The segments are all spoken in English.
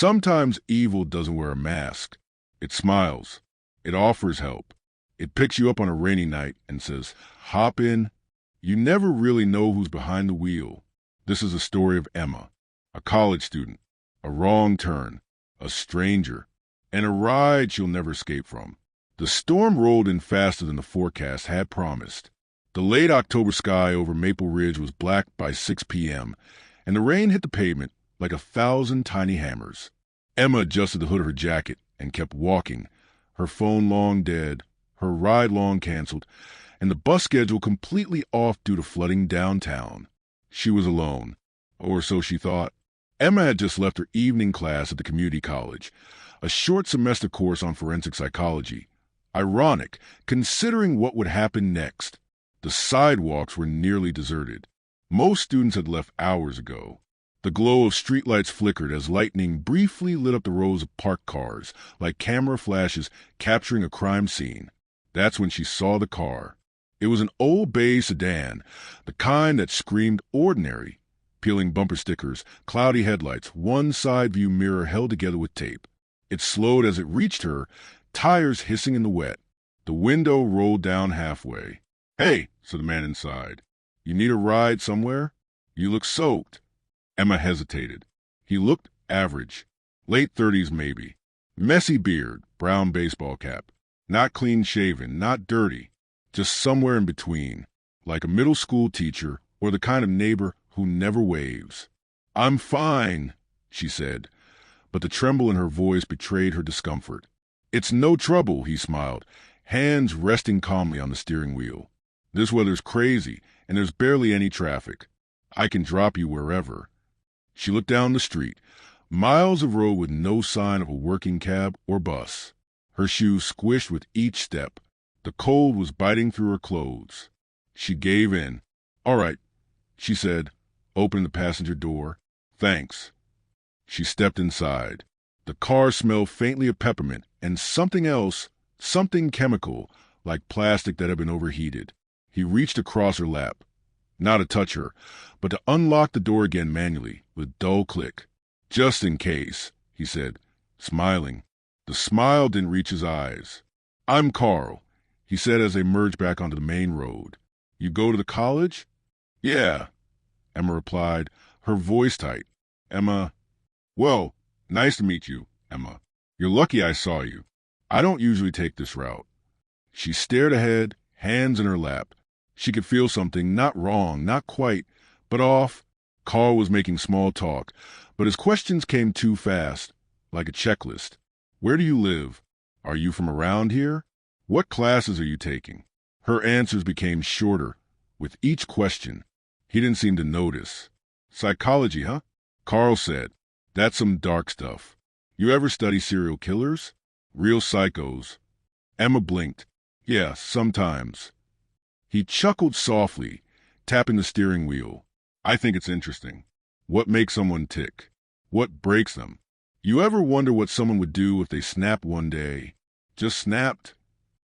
Sometimes evil doesn't wear a mask. It smiles. It offers help. It picks you up on a rainy night and says, hop in. You never really know who's behind the wheel. This is a story of Emma, a college student, a wrong turn, a stranger, and a ride she'll never escape from. The storm rolled in faster than the forecast had promised. The late October sky over Maple Ridge was black by 6 p.m., and the rain hit the pavement like 1,000 tiny hammers. Emma adjusted the hood of her jacket and kept walking, her phone long dead, her ride long canceled, and the bus schedule completely off due to flooding downtown. She was alone, or so she thought. Emma had just left her evening class at the community college, a short semester course on forensic psychology. Ironic, considering what would happen next. The sidewalks were nearly deserted. Most students had left hours ago. The glow of streetlights flickered as lightning briefly lit up the rows of parked cars, like camera flashes capturing a crime scene. That's when she saw the car. It was an old beige sedan, the kind that screamed ordinary. Peeling bumper stickers, cloudy headlights, one side view mirror held together with tape. It slowed as it reached her, tires hissing in the wet. The window rolled down halfway. "Hey," said the man inside. "You need a ride somewhere? You look soaked." Emma hesitated. He looked average. Late 30s maybe. Messy beard, brown baseball cap. Not clean-shaven, not dirty. Just somewhere in between. Like a middle school teacher or the kind of neighbor who never waves. "I'm fine," she said, but the tremble in her voice betrayed her discomfort. "It's no trouble," he smiled, hands resting calmly on the steering wheel. "This weather's crazy, and there's barely any traffic. I can drop you wherever." She looked down the street, miles of road with no sign of a working cab or bus. Her shoes squished with each step. The cold was biting through her clothes. She gave in. "All right," she said, opening the passenger door. "Thanks." She stepped inside. The car smelled faintly of peppermint and something else, something chemical, like plastic that had been overheated. He reached across her lap, not to touch her, but to unlock the door again manually, with dull click. "Just in case," he said, smiling. The smile didn't reach his eyes. "I'm Carl," he said as they merged back onto the main road. "You go to the college?" "Yeah," Emma replied, her voice tight. Well, nice to meet you, Emma. You're lucky I saw you. I don't usually take this route." She stared ahead, hands in her lap. She could feel something, not wrong, not quite, but off. Carl was making small talk, but his questions came too fast, like a checklist. "Where do you live? Are you from around here? What classes are you taking?" Her answers became shorter, with each question. He didn't seem to notice. "Psychology, huh?" Carl said. "That's some dark stuff. You ever study serial killers? Real psychos?" Emma blinked. "Yeah, sometimes." He chuckled softly, tapping the steering wheel. "I think it's interesting. What makes someone tick? What breaks them? You ever wonder what someone would do if they snapped one day? Just snapped?"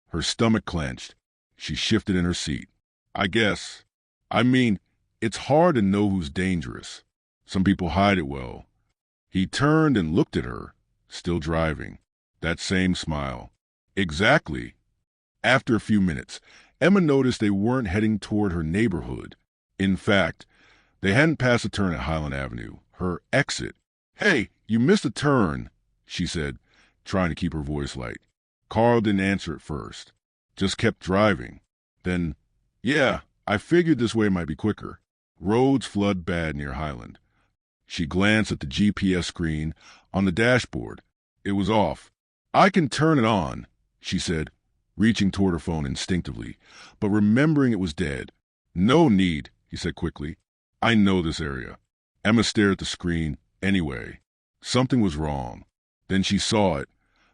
Her stomach clenched. She shifted in her seat. "I guess. I mean, it's hard to know who's dangerous. Some people hide it well." He turned and looked at her, still driving. That same smile. "Exactly." After a few minutes, Emma noticed they weren't heading toward her neighborhood. In fact, they hadn't passed a turn at Highland Avenue, her exit. "Hey, you missed a turn," she said, trying to keep her voice light. Carl didn't answer at first, just kept driving. Then, "Yeah, I figured this way might be quicker. Roads flood bad near Highland." She glanced at the GPS screen on the dashboard. It was off. "I can turn it on," she said, reaching toward her phone instinctively, but remembering it was dead. "No need," he said quickly. "I know this area." Emma stared at the screen anyway. Something was wrong. Then she saw it.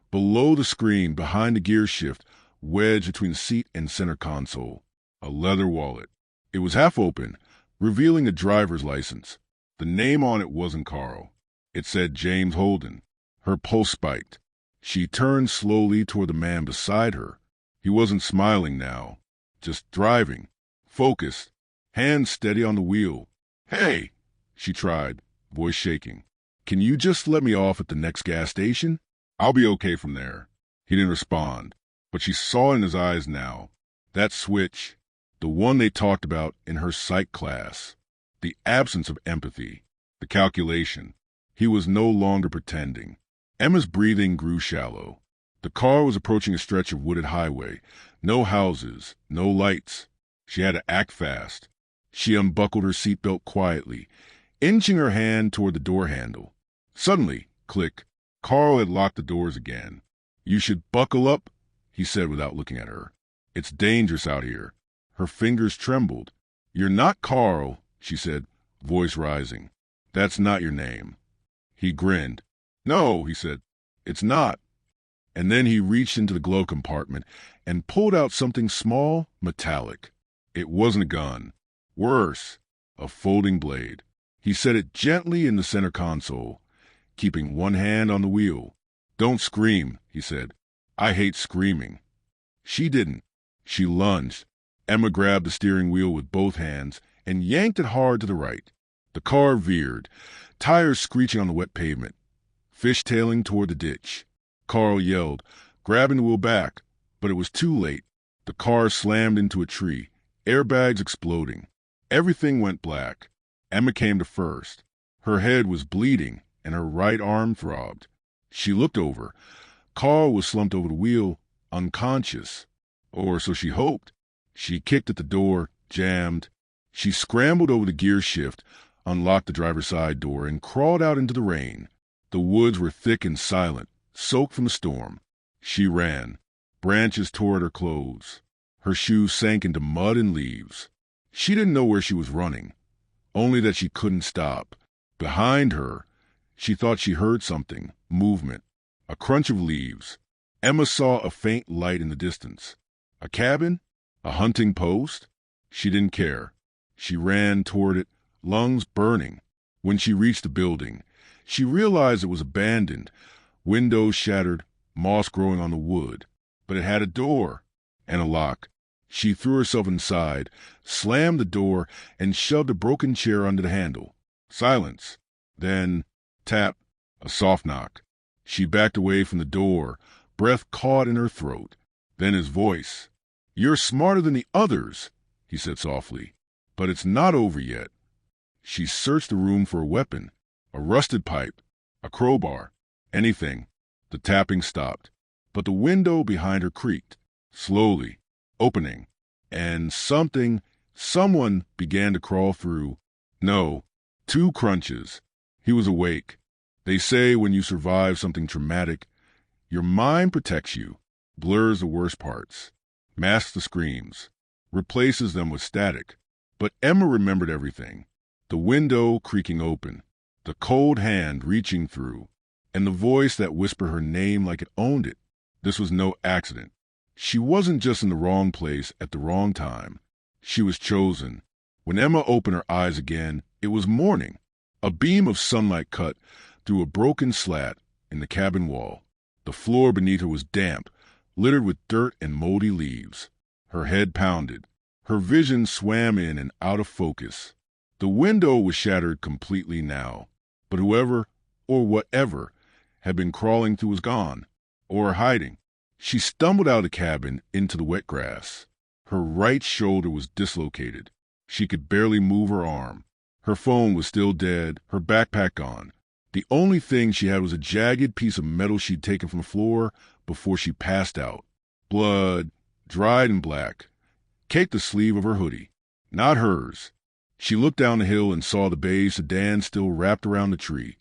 Below the screen, behind the gear shift, wedged between the seat and center console. A leather wallet. It was half open, revealing a driver's license. The name on it wasn't Carl. It said James Holden. Her pulse spiked. She turned slowly toward the man beside her. He wasn't smiling now, just driving, focused, hands steady on the wheel. "Hey," she tried, voice shaking. Can you just let me off at the next gas station? I'll be okay from there. He didn't respond, but she saw in his eyes now. That switch, the one they talked about in her psych class. The absence of empathy, the calculation. He was no longer pretending. Emma's breathing grew shallow. The car was approaching a stretch of wooded highway. No houses, no lights. She had to act fast. She unbuckled her seatbelt quietly, inching her hand toward the door handle. Suddenly, click, Carl had locked the doors again. You should buckle up, he said without looking at her. It's dangerous out here. Her fingers trembled. You're not Carl, she said, voice rising. That's not your name. He grinned. No, he said, it's not. And then he reached into the glove compartment and pulled out something small, metallic. It wasn't a gun. Worse, a folding blade. He set it gently in the center console, keeping one hand on the wheel. Don't scream, he said. I hate screaming. She didn't. She lunged. Emma grabbed the steering wheel with both hands and yanked it hard to the right. The car veered, tires screeching on the wet pavement, fishtailing toward the ditch. Carl yelled, grabbing the wheel back, but it was too late. The car slammed into a tree, airbags exploding. Everything went black. Emma came to first. Her head was bleeding and her right arm throbbed. She looked over. Carl was slumped over the wheel, unconscious. Or so she hoped. She kicked at the door, jammed. She scrambled over the gear shift, unlocked the driver's side door, and crawled out into the rain. The woods were thick and silent, soaked from the storm. She ran. Branches tore at her clothes. Her shoes sank into mud and leaves. She didn't know where she was running, only that she couldn't stop. Behind her, she thought she heard something, movement, a crunch of leaves. Emma saw a faint light in the distance. A cabin? A hunting post? She didn't care. She ran toward it, lungs burning. When she reached the building, she realized it was abandoned, windows shattered, moss growing on the wood. But it had a door and a lock. She threw herself inside, slammed the door, and shoved a broken chair under the handle. Silence. Then, tap, a soft knock. She backed away from the door, breath caught in her throat. Then his voice. You're smarter than the others, he said softly, but it's not over yet. She searched the room for a weapon, a rusted pipe, a crowbar, anything. The tapping stopped, but the window behind her creaked, slowly, opening, and someone began to crawl through. No, 2 crunches. He was awake. They say when you survive something traumatic, your mind protects you, blurs the worst parts, masks the screams, replaces them with static. But Emma remembered everything. The window creaking open, the cold hand reaching through, and the voice that whispered her name like it owned it. This was no accident. She wasn't just in the wrong place at the wrong time. She was chosen. When Emma opened her eyes again, it was morning. A beam of sunlight cut through a broken slat in the cabin wall. The floor beneath her was damp, littered with dirt and moldy leaves. Her head pounded. Her vision swam in and out of focus. The window was shattered completely now, but whoever or whatever had been crawling through was gone, or hiding. She stumbled out of the cabin into the wet grass. Her right shoulder was dislocated. She could barely move her arm. Her phone was still dead, her backpack gone. The only thing she had was a jagged piece of metal she'd taken from the floor before she passed out. Blood, dried and black, caked the sleeve of her hoodie. Not hers. She looked down the hill and saw the beige sedan still wrapped around the tree,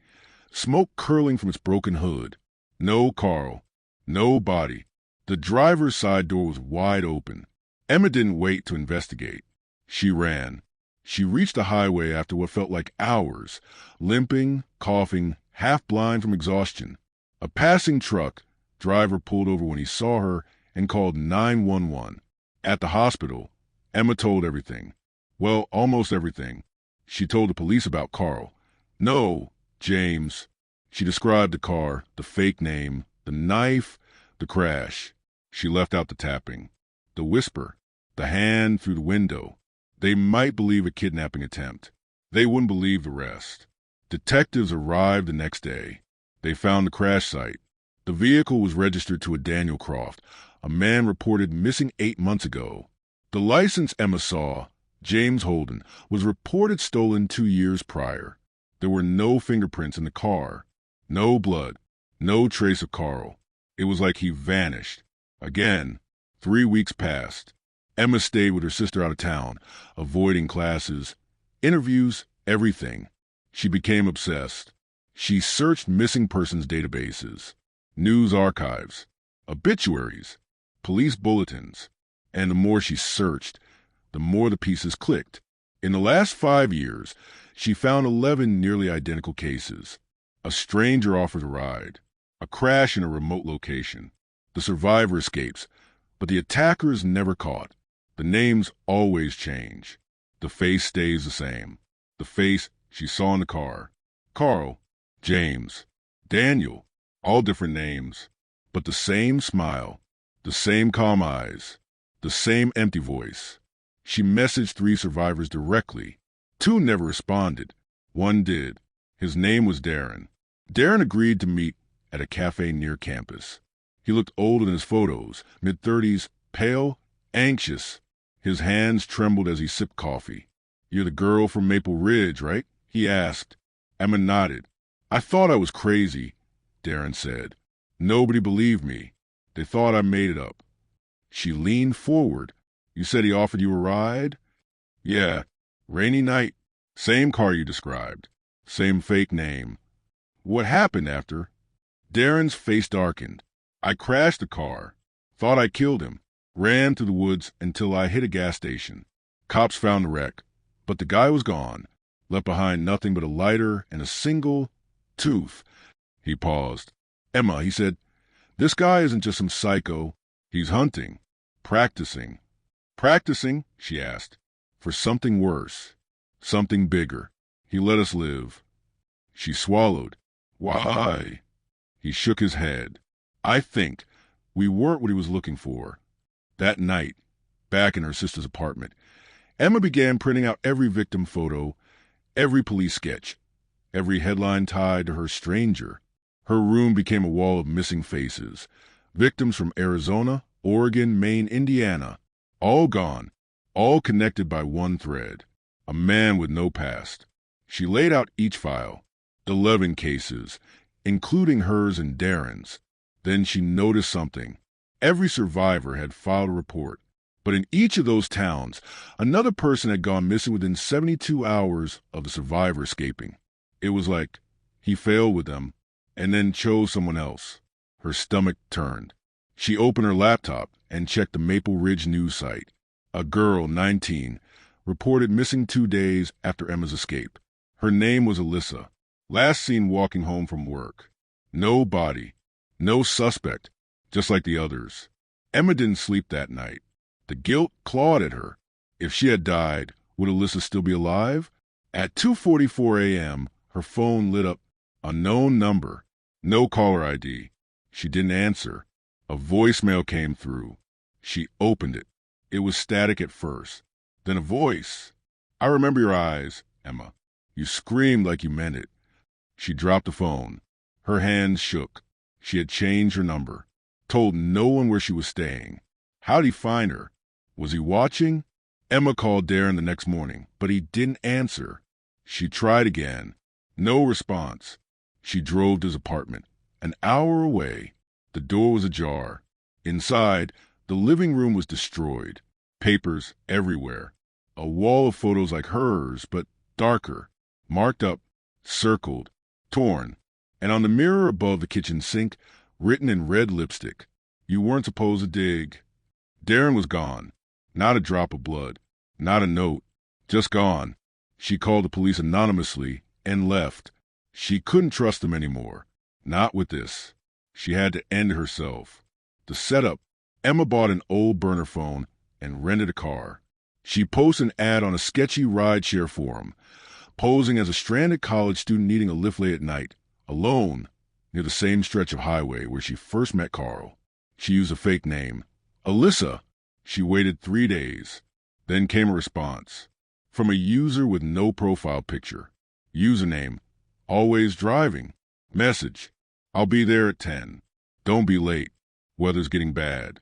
smoke curling from its broken hood. No Carl. No body. The driver's side door was wide open. Emma didn't wait to investigate. She ran. She reached the highway after what felt like hours, limping, coughing, half blind from exhaustion. A passing truck driver pulled over when he saw her and called 911. At the hospital, Emma told everything. Well, almost everything. She told the police about Carl. No, James. She described the car, the fake name, the knife, the crash. She left out the tapping, the whisper, the hand through the window. They might believe a kidnapping attempt. They wouldn't believe the rest. Detectives arrived the next day. They found the crash site. The vehicle was registered to a Daniel Croft, a man reported missing 8 months ago. The license Emma saw, James Holden, was reported stolen 2 years prior. There were no fingerprints in the car, no blood, no trace of Carl. It was like he vanished. Again, 3 weeks passed. Emma stayed with her sister out of town, avoiding classes, interviews, everything. She became obsessed. She searched missing persons databases, news archives, obituaries, police bulletins, and the more she searched, the more the pieces clicked. In the last 5 years, she found 11 nearly identical cases. A stranger offered a ride, a crash in a remote location. The survivor escapes, but the attacker is never caught. The names always change. The face stays the same. The face she saw in the car. Carl, James, Daniel, all different names, but the same smile, the same calm eyes, the same empty voice. She messaged 3 survivors directly. 2 never responded. 1 did. His name was Darren. Darren agreed to meet at a cafe near campus. He looked older than his photos, mid-30s, pale, anxious. His hands trembled as he sipped coffee. "You're the girl from Maple Ridge, right?" he asked. Emma nodded. "I thought I was crazy," Darren said. "Nobody believed me. They thought I made it up." She leaned forward. "You said he offered you a ride?" "Yeah. Rainy night. Same car you described. Same fake name." "What happened after?" Darren's face darkened. "I crashed the car. Thought I killed him. Ran to the woods until I hit a gas station. Cops found the wreck, but the guy was gone. Left behind nothing but a lighter and a single tooth." He paused. "Emma," he said, "this guy isn't just some psycho. He's hunting, practicing." "Practicing?" she asked. "For something worse, something bigger. He let us live." She swallowed. "Why?" He shook his head. "I think we weren't what he was looking for." That night, back in her sister's apartment, Emma began printing out every victim photo, every police sketch, every headline tied to her stranger. Her room became a wall of missing faces. Victims from Arizona, Oregon, Maine, Indiana. All gone, all connected by one thread. A man with no past. She laid out each file, 11 cases, including hers and Darren's. Then she noticed something. Every survivor had filed a report, but in each of those towns, another person had gone missing within 72 hours of the survivor escaping. It was like he failed with them and then chose someone else. Her stomach turned. She opened her laptop and checked the Maple Ridge news site. A girl, 19, reported missing 2 days after Emma's escape. Her name was Alyssa. Last seen walking home from work. No body. No suspect. Just like the others. Emma didn't sleep that night. The guilt clawed at her. If she had died, would Alyssa still be alive? At 2:44 a.m., her phone lit up. Unknown number. No caller ID. She didn't answer. A voicemail came through. She opened it. It was static at first. Then a voice. "I remember your eyes, Emma. You screamed like you meant it." She dropped the phone. Her hands shook. She had changed her number. Told no one where she was staying. How'd he find her? Was he watching? Emma called Darren the next morning, but he didn't answer. She tried again. No response. She drove to his apartment. An hour away. The door was ajar. Inside, the living room was destroyed. Papers everywhere. A wall of photos like hers, but darker. Marked up, circled, torn. And on the mirror above the kitchen sink, written in red lipstick, "You weren't supposed to dig." Darren was gone. Not a drop of blood. Not a note. Just gone. She called the police anonymously and left. She couldn't trust them anymore. Not with this. She had to end herself. The setup. Emma bought an old burner phone and rented a car. She posted an ad on a sketchy rideshare forum, posing as a stranded college student needing a lift late at night, alone, near the same stretch of highway where she first met Carl. She used a fake name, Alyssa. She waited 3 days. Then came a response from a user with no profile picture. Username, Always driving. Message. I'll be there at 10. Don't be late. Weather's getting bad.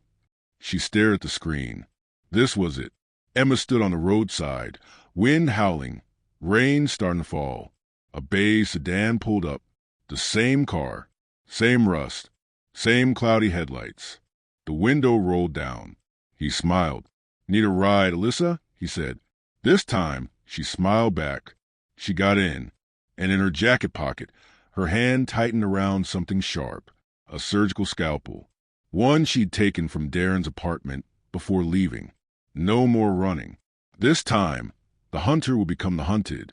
She stared at the screen. This was it. Emma stood on the roadside, wind howling, rain starting to fall. A beige sedan pulled up. The same car, same rust, same cloudy headlights. The window rolled down. He smiled. Need a ride, Alyssa? He said. This time, she smiled back. She got in, and in her jacket pocket, her hand tightened around something sharp, a surgical scalpel, one she'd taken from Darren's apartment before leaving. No more running. This time, the hunter will become the hunted.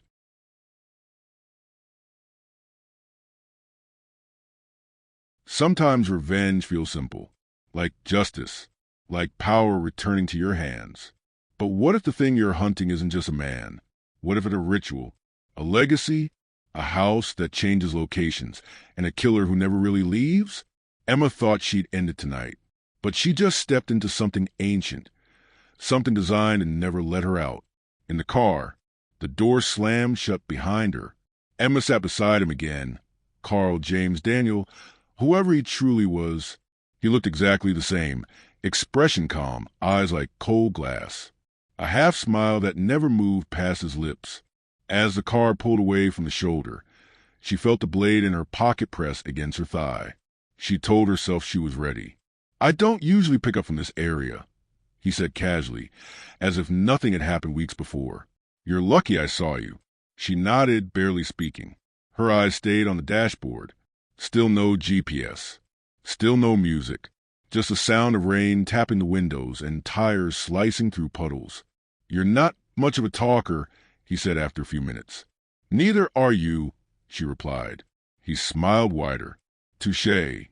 Sometimes revenge feels simple, like justice, like power returning to your hands. But what if the thing you're hunting isn't just a man? What if it's a ritual, a legacy, a house that changes locations, and a killer who never really leaves? Emma thought she'd end it tonight, but she just stepped into something ancient, something designed and never let her out. In the car, the door slammed shut behind her. Emma sat beside him again. Carl James Daniel, whoever he truly was, he looked exactly the same, expression calm, eyes like cold glass. A half smile that never moved past his lips. As the car pulled away from the shoulder, she felt the blade in her pocket press against her thigh. She told herself she was ready. I don't usually pick up from this area, he said casually, as if nothing had happened weeks before. You're lucky I saw you. She nodded, barely speaking. Her eyes stayed on the dashboard. Still no GPS. Still no music. Just the sound of rain tapping the windows and tires slicing through puddles. You're not much of a talker, he said after a few minutes. Neither are you, she replied. He smiled wider. Touché.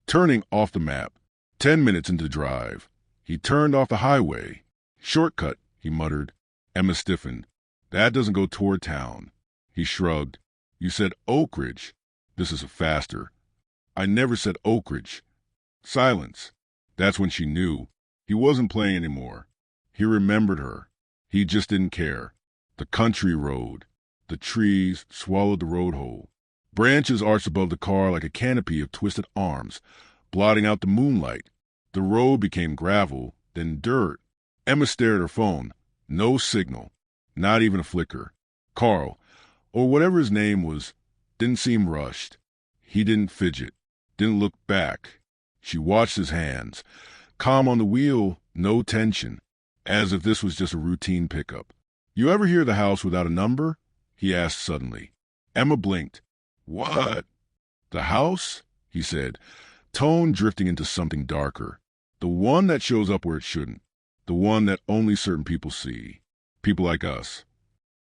Turning off the map, 10 minutes into the drive, he turned off the highway. Shortcut, he muttered. Emma stiffened. That doesn't go toward town. He shrugged. You said Oak Ridge. This is faster. I never said Oak Ridge. Silence. That's when she knew. He wasn't playing anymore. He remembered her. He just didn't care. The country road. The trees swallowed the road hole. Branches arched above the car like a canopy of twisted arms, blotting out the moonlight. The road became gravel, then dirt. Emma stared at her phone. No signal. Not even a flicker. Carl, or whatever his name was, didn't seem rushed. He didn't fidget. Didn't look back. She watched his hands. Calm on the wheel, no tension. As if this was just a routine pickup. You ever hear the house without a number? He asked suddenly. Emma blinked. What? The house? He said, tone drifting into something darker. The one that shows up where it shouldn't. The one that only certain people see. People like us.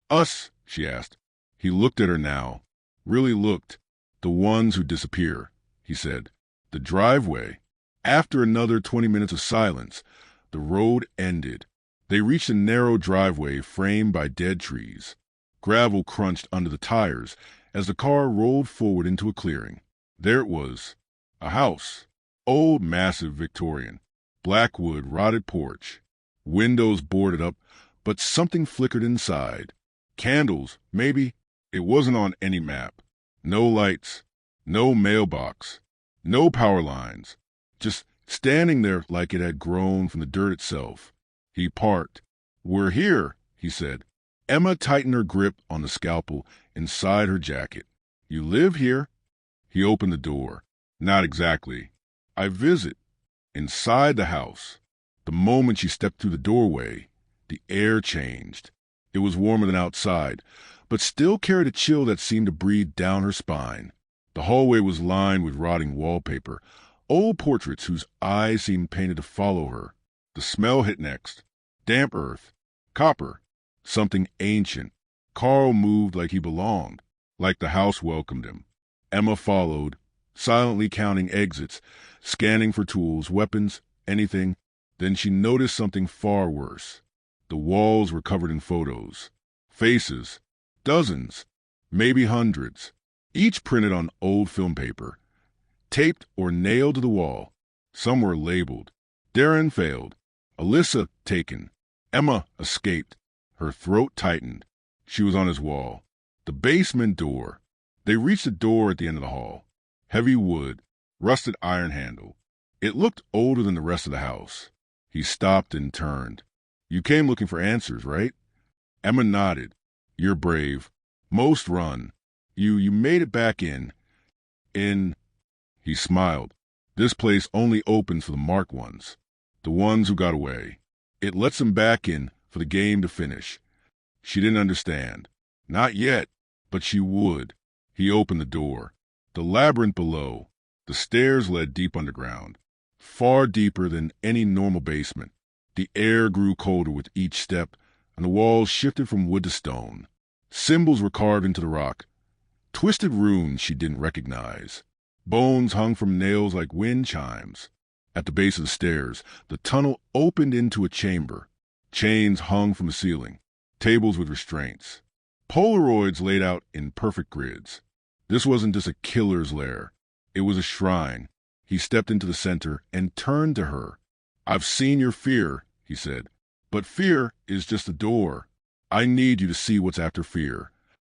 Us? She asked. He looked at her now. Really looked. The ones who disappear, he said. The driveway. After another 20 minutes of silence, the road ended. They reached a narrow driveway framed by dead trees. Gravel crunched under the tires as the car rolled forward into a clearing. There it was. A house. Old, massive Victorian. Black wood, rotted porch. Windows boarded up, but something flickered inside. Candles, maybe. It wasn't on any map. No lights. No mailbox. No power lines. Just standing there like it had grown from the dirt itself. He parked. We're here, he said. Emma tightened her grip on the scalpel inside her jacket. You live here? He opened the door. Not exactly. I visit. Inside the house. The moment she stepped through the doorway, the air changed. It was warmer than outside, but still carried a chill that seemed to breathe down her spine. The hallway was lined with rotting wallpaper, old portraits whose eyes seemed painted to follow her. The smell hit next. Damp earth. Copper. Something ancient. Carl moved like he belonged, like the house welcomed him. Emma followed, silently counting exits, scanning for tools, weapons, anything. Then she noticed something far worse. The walls were covered in photos. Faces. Dozens. Maybe hundreds. Each printed on old film paper. Taped or nailed to the wall. Some were labeled. Darren failed. Alyssa taken. Emma escaped. Her throat tightened. She was on his wall. The basement door. They reached a door at the end of the hall. Heavy wood, rusted iron handle. It looked older than the rest of the house. He stopped and turned. You came looking for answers, right? Emma nodded. You're brave. Most run. You made it back in. He smiled. This place only opens for the marked ones. The ones who got away. It lets them back in for the game to finish. She didn't understand. Not yet, but she would. He opened the door. The labyrinth below. The stairs led deep underground. Far deeper than any normal basement. The air grew colder with each step, and the walls shifted from wood to stone. Symbols were carved into the rock. Twisted runes she didn't recognize. Bones hung from nails like wind chimes. At the base of the stairs, the tunnel opened into a chamber. Chains hung from the ceiling. Tables with restraints. Polaroids laid out in perfect grids. This wasn't just a killer's lair. It was a shrine. He stepped into the center and turned to her. I've seen your fear, he said. But fear is just a door. I need you to see what's after fear.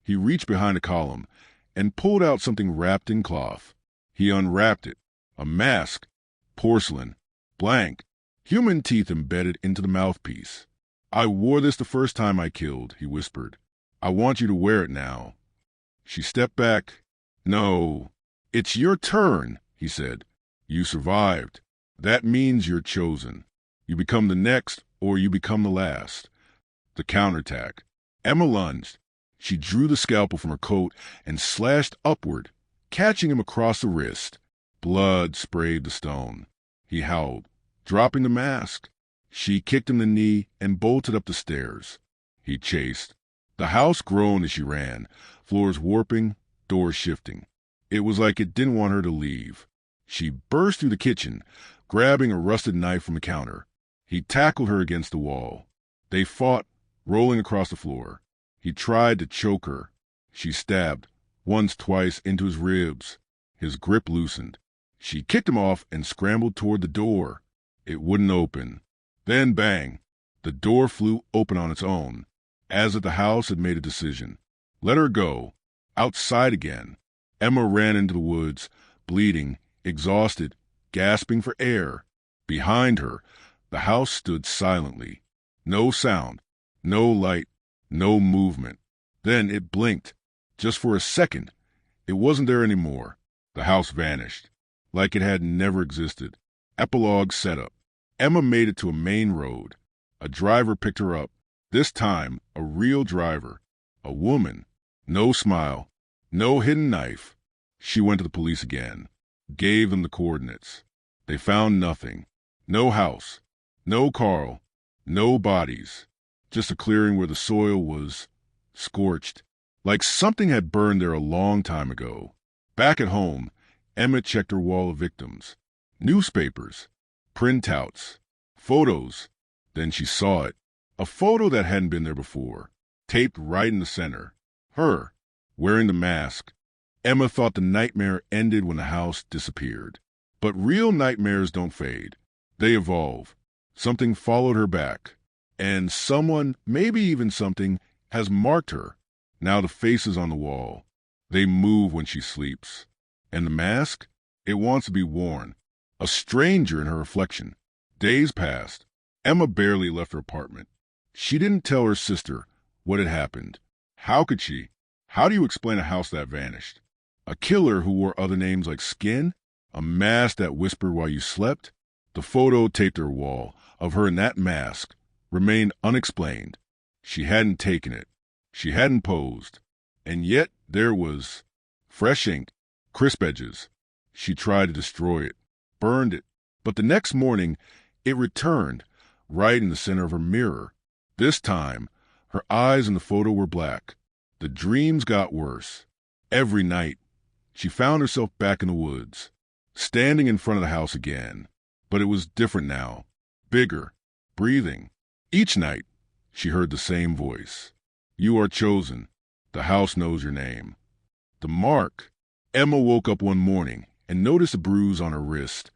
He reached behind a column and pulled out something wrapped in cloth. He unwrapped it. A mask. Porcelain. Blank. Human teeth embedded into the mouthpiece. I wore this the first time I killed, he whispered. I want you to wear it now. She stepped back. No. It's your turn, he said. You survived. That means you're chosen. You become the next, or you become the last. The counterattack. Emma lunged. She drew the scalpel from her coat and slashed upward, catching him across the wrist. Blood sprayed the stone. He howled, dropping the mask. She kicked him in the knee and bolted up the stairs. He chased. The house groaned as she ran, floors warping, doors shifting. It was like it didn't want her to leave. She burst through the kitchen, grabbing a rusted knife from the counter. He tackled her against the wall. They fought, rolling across the floor. He tried to choke her. She stabbed, once, twice, into his ribs. His grip loosened. She kicked him off and scrambled toward the door. It wouldn't open. Then bang! The door flew open on its own, as if the house had made a decision. Let her go. Outside again. Emma ran into the woods, bleeding, exhausted, gasping for air. Behind her, the house stood silently. No sound, no light, no movement. Then it blinked. Just for a second. It wasn't there anymore. The house vanished, like it had never existed. Epilogue setup. Emma made it to a main road. A driver picked her up. This time, a real driver. A woman. No smile. No hidden knife. She went to the police again. Gave them the coordinates. They found nothing. No house. No Carl. No bodies. Just a clearing where the soil was scorched, like something had burned there a long time ago. Back at home, Emma checked her wall of victims. Newspapers. Printouts. Photos. Then she saw it. A photo that hadn't been there before. Taped right in the center. Her, wearing the mask. Emma thought the nightmare ended when the house disappeared. But real nightmares don't fade. They evolve. Something followed her back. And someone, maybe even something, has marked her. Now the faces on the wall. They move when she sleeps. And the mask? It wants to be worn. A stranger in her reflection. Days passed. Emma barely left her apartment. She didn't tell her sister what had happened. How could she? How do you explain a house that vanished? A killer who wore other names like Skin? A mask that whispered while you slept? The photo taped to her wall of her in that mask remained unexplained. She hadn't taken it. She hadn't posed. And yet there was fresh ink, crisp edges. She tried to destroy it, burned it. But the next morning, it returned, right in the center of her mirror. This time, her eyes in the photo were black. The dreams got worse. Every night, she found herself back in the woods, standing in front of the house again. But it was different now, bigger, breathing. Each night, she heard the same voice. You are chosen. The house knows your name. The mark. Emma woke up one morning and noticed a bruise on her wrist.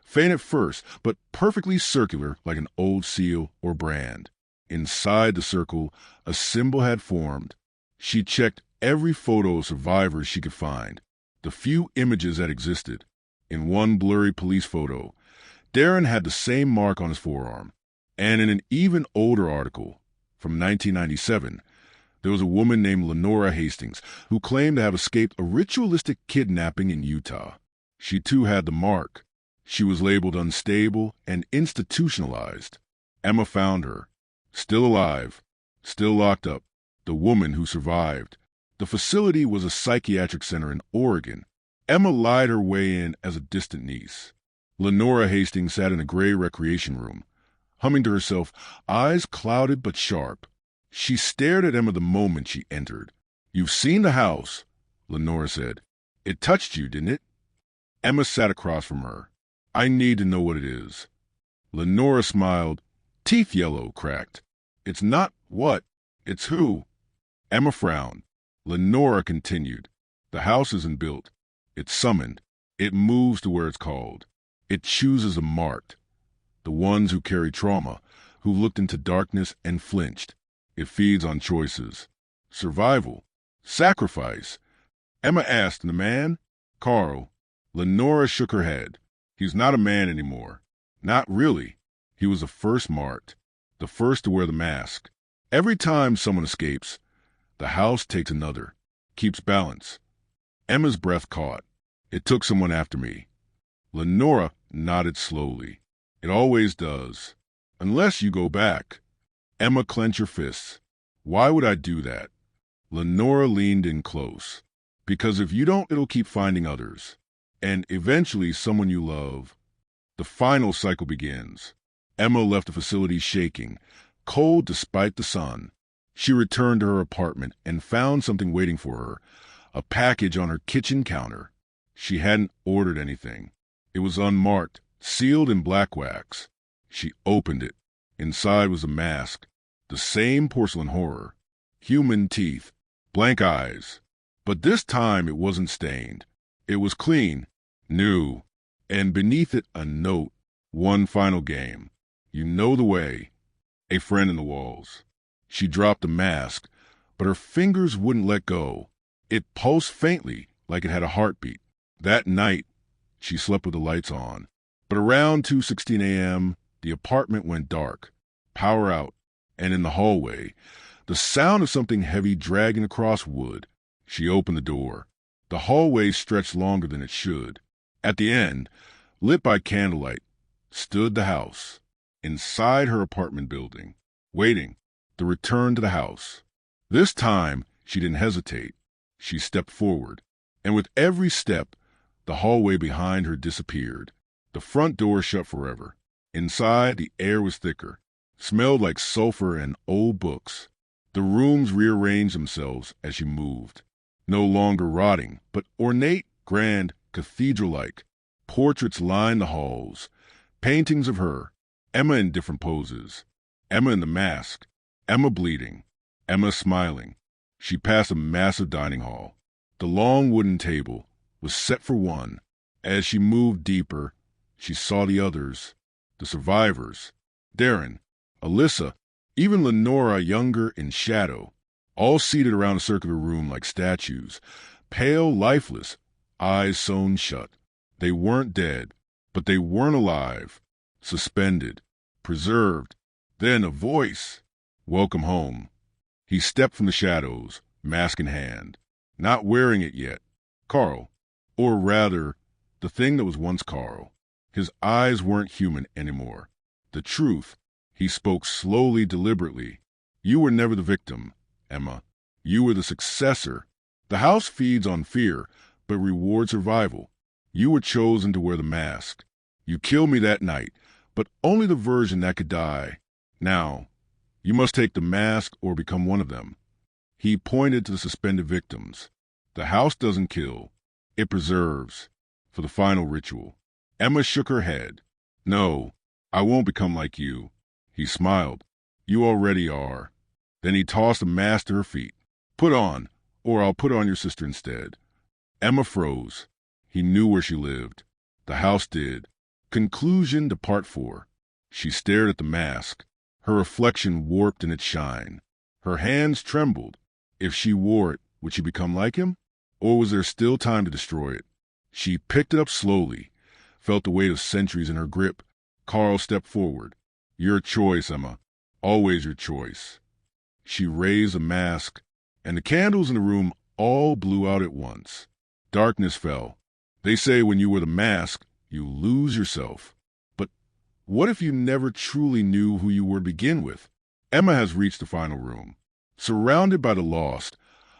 Faint at first, but perfectly circular like an old seal or brand. Inside the circle, a symbol had formed. She checked every photo of survivors she could find, the few images that existed. In one blurry police photo, Darren had the same mark on his forearm. And in an even older article, from 1997, there was a woman named Lenora Hastings who claimed to have escaped a ritualistic kidnapping in Utah. She too had the mark. She was labeled unstable and institutionalized. Emma found her, still alive, still locked up, the woman who survived. The facility was a psychiatric center in Oregon. Emma lied her way in as a distant niece. Lenora Hastings sat in a gray recreation room, humming to herself, eyes clouded but sharp. She stared at Emma the moment she entered. "You've seen the house," Lenora said. "It touched you, didn't it?" Emma sat across from her. "I need to know what it is." Lenora smiled, teeth yellow, cracked. "It's not what, it's who." Emma frowned. Lenora continued. "The house isn't built. It's summoned. It moves to where it's called. It chooses the marked. The ones who carry trauma, who looked into darkness and flinched. It feeds on choices. Survival. Sacrifice." Emma asked, "And the man?" "Carl." Lenora shook her head. "He's not a man anymore. Not really. He was the first marked. The first to wear the mask. Every time someone escapes, the house takes another. Keeps balance." Emma's breath caught. "It took someone after me." Lenora nodded slowly. "It always does. Unless you go back." Emma clenched her fists. "Why would I do that?" Lenora leaned in close. "Because if you don't, it'll keep finding others. And eventually someone you love. The final cycle begins." Emma left the facility shaking, cold despite the sun. She returned to her apartment and found something waiting for her, a package on her kitchen counter. She hadn't ordered anything. It was unmarked, sealed in black wax. She opened it. Inside was a mask, the same porcelain horror. Human teeth, blank eyes. But this time it wasn't stained. It was clean, new, and beneath it a note. "One final game. You know the way. A friend in the walls." She dropped the mask, but her fingers wouldn't let go. It pulsed faintly, like it had a heartbeat. That night, she slept with the lights on. But around 2:16 a.m., the apartment went dark. Power out. And in the hallway, the sound of something heavy dragging across wood. She opened the door. The hallway stretched longer than it should. At the end, lit by candlelight, stood the house. Inside her apartment building, waiting, the return to the house. This time, she didn't hesitate. She stepped forward. And with every step, the hallway behind her disappeared. The front door shut forever. Inside, the air was thicker, smelled like sulfur and old books. The rooms rearranged themselves as she moved. No longer rotting, but ornate, grand, cathedral-like. Portraits lined the halls. Paintings of her. Emma in different poses. Emma in the mask. Emma bleeding. Emma smiling. She passed a massive dining hall. The long wooden table was set for one. As she moved deeper, she saw the others. The survivors. Darren, Alyssa, even Lenora younger in shadow. All seated around a circular room like statues. Pale, lifeless, eyes sewn shut. They weren't dead, but they weren't alive. Suspended. Preserved. Then a voice. "Welcome home." He stepped from the shadows, mask in hand. Not wearing it yet. Carl. Or rather, the thing that was once Carl. His eyes weren't human anymore. The truth. He spoke slowly, deliberately. "You were never the victim, Emma. You were the successor. The house feeds on fear, but rewards survival. You were chosen to wear the mask. You killed me that night, but only the version that could die. Now, you must take the mask or become one of them." He pointed to the suspended victims. "The house doesn't kill. It preserves. For the final ritual." Emma shook her head. "No, I won't become like you." He smiled. "You already are." Then he tossed a mask to her feet. "Put on, or I'll put on your sister instead." Emma froze. He knew where she lived. The house did. Conclusion to part 4. She stared at the mask. Her reflection warped in its shine. Her hands trembled. If she wore it, Would she become like him? Or was there still time to destroy it? She picked it up slowly, felt the weight of centuries in her grip. Carl stepped forward. Your choice, Emma. Always your choice. She raised a mask, and the candles in the room all blew out at once. Darkness fell. They say when you wear the mask, you lose yourself. But what if you never truly knew who you were to begin with? Emma has reached the final room, surrounded by the lost,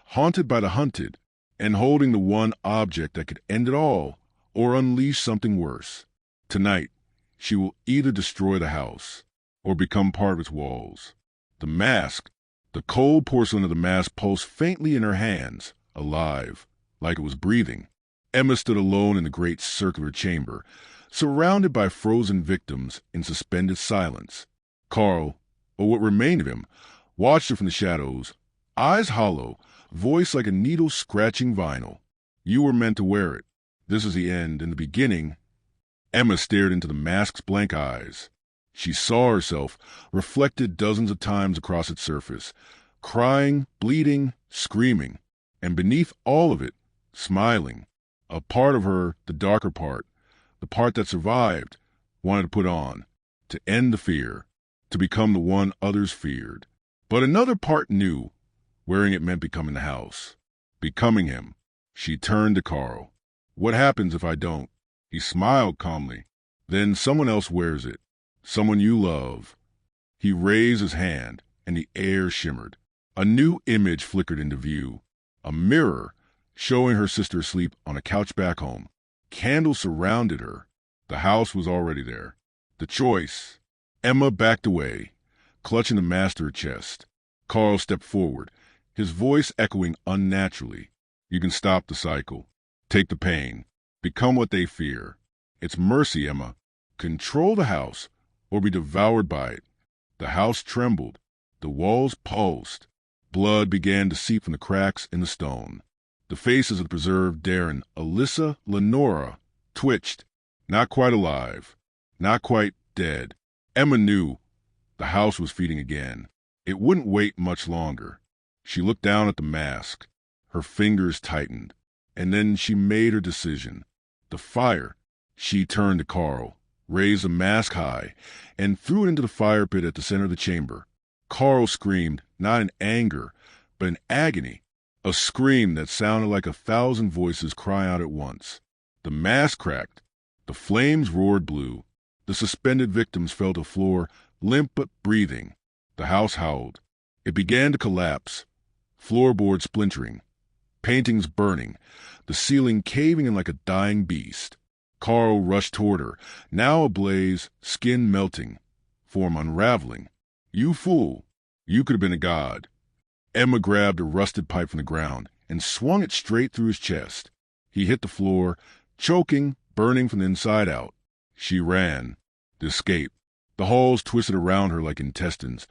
haunted by the hunted, and holding the one object that could end it all or unleash something worse. Tonight, she will either destroy the house or become part of its walls. The mask, the cold porcelain of the mask pulsed faintly in her hands, alive, like it was breathing. Emma stood alone in the great circular chamber, surrounded by frozen victims in suspended silence. Carl, or what remained of him, watched her from the shadows, eyes hollow, voice like a needle scratching vinyl. You were meant to wear it. This is the end. In the beginning, Emma stared into the mask's blank eyes. She saw herself, reflected dozens of times across its surface, crying, bleeding, screaming, and beneath all of it, smiling. A part of her, the darker part, the part that survived, wanted to put on, to end the fear, to become the one others feared. But another part knew, wearing it meant becoming the house, becoming him. She turned to Carl. What happens if I don't? He smiled calmly. Then someone else wears it. Someone you love. He raised his hand, and the air shimmered. A new image flickered into view. A mirror, showing her sister asleep on a couch back home. Candles surrounded her. The house was already there. The choice. Emma backed away, clutching the master chest. Carl stepped forward, his voice echoing unnaturally. You can stop the cycle. Take the pain. Become what they fear. It's mercy, Emma. Control the house, or be devoured by it. The house trembled. The walls pulsed. Blood began to seep from the cracks in the stone. The faces of the preserved Darren, Alyssa, Lenora, twitched. Not quite alive. Not quite dead. Emma knew the house was feeding again. It wouldn't wait much longer. She looked down at the mask. Her fingers tightened. And then she made her decision. The fire. She turned to Carl, raised the mask high, and threw it into the fire pit at the center of the chamber. Carl screamed, not in anger, but in agony. A scream that sounded like 1,000 voices crying out at once. The mask cracked. The flames roared blue. The suspended victims fell to the floor, limp but breathing. The house howled. It began to collapse. Floorboards splintering. Paintings burning. The ceiling caving in like a dying beast. Carl rushed toward her, now ablaze, skin melting, form unraveling. You fool. You could have been a god. Emma grabbed a rusted pipe from the ground and swung it straight through his chest. He hit the floor, choking, burning from the inside out. She ran. To escape. The halls twisted around her like intestines,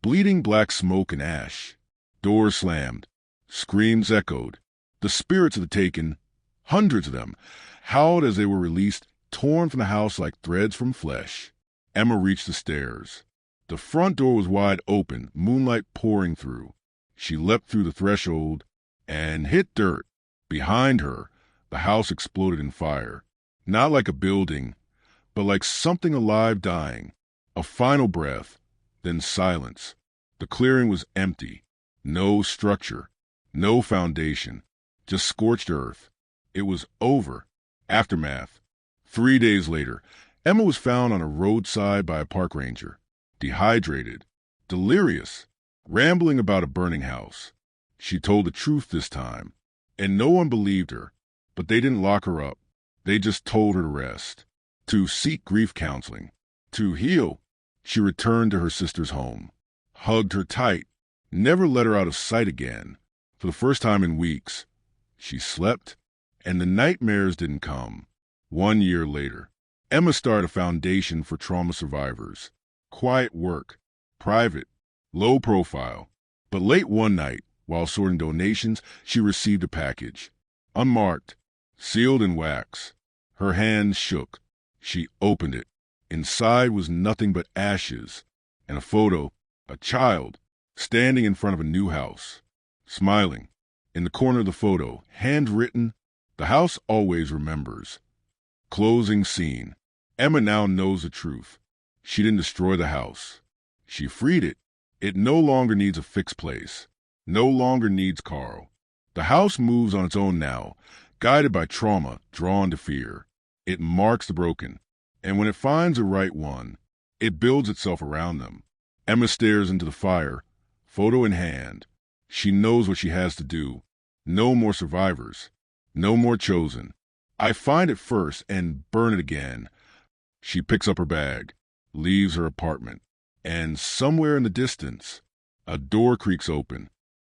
bleeding black smoke and ash. Doors slammed. Screams echoed. The spirits of the taken, hundreds of them, howled as they were released, torn from the house like threads from flesh. Emma reached the stairs. The front door was wide open, moonlight pouring through. She leapt through the threshold and hit dirt. Behind her, the house exploded in fire. Not like a building, but like something alive dying. A final breath, then silence. The clearing was empty. No structure. No foundation. Just scorched earth. It was over. Aftermath. 3 days later, Emma was found on a roadside by a park ranger. Dehydrated. Delirious. Rambling about a burning house. She told the truth this time. And no one believed her. But they didn't lock her up. They just told her to rest. To seek grief counseling. To heal. She returned to her sister's home. Hugged her tight. Never let her out of sight again. For the first time in weeks. She slept, and the nightmares didn't come. 1 year later, Emma started a foundation for trauma survivors. Quiet work. Private. Low profile. But late one night, while sorting donations, she received a package. Unmarked. Sealed in wax. Her hands shook. She opened it. Inside was nothing but ashes. And a photo, a child, standing in front of a new house. Smiling. In the corner of the photo, handwritten, "The house always remembers." Closing scene. Emma now knows the truth. She didn't destroy the house. She freed it. It no longer needs a fixed place. No longer needs Carl. The house moves on its own now, guided by trauma, drawn to fear. It marks the broken, and when it finds the right one, it builds itself around them. Emma stares into the fire, photo in hand. She knows what she has to do. No more survivors. No more chosen. I find it first and burn it again. She picks up her bag, leaves her apartment, and somewhere in the distance, a door creaks open.